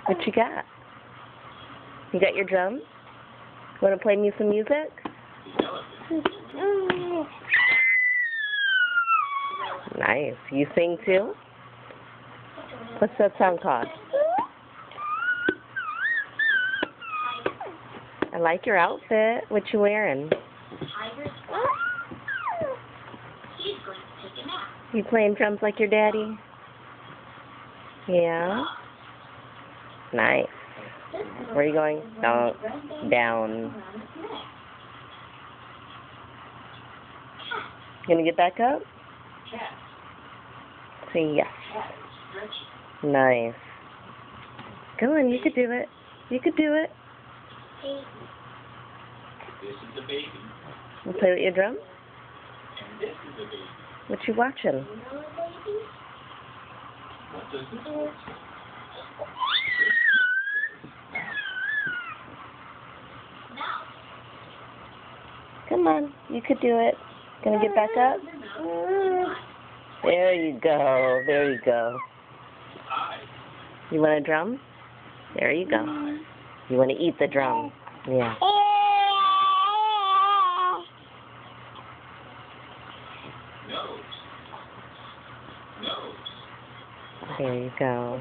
What you got? You got your drum? Want to play me some music? Nice. You sing too? What's that song called? I like your outfit. What you wearing? You playing drums like your daddy? Yeah? Nice. Where are you going? Down. Gonna get back up? Say yes. Nice. Go on, you could do it. You could do it. This is the baby. You play with your drum? And this is the baby. What you watching? What does this look like? Come on, you could do it. Gonna get back up? There you go. There you go. You want a drum? There you go. You want to eat the drum? Yeah. Nose. There you go.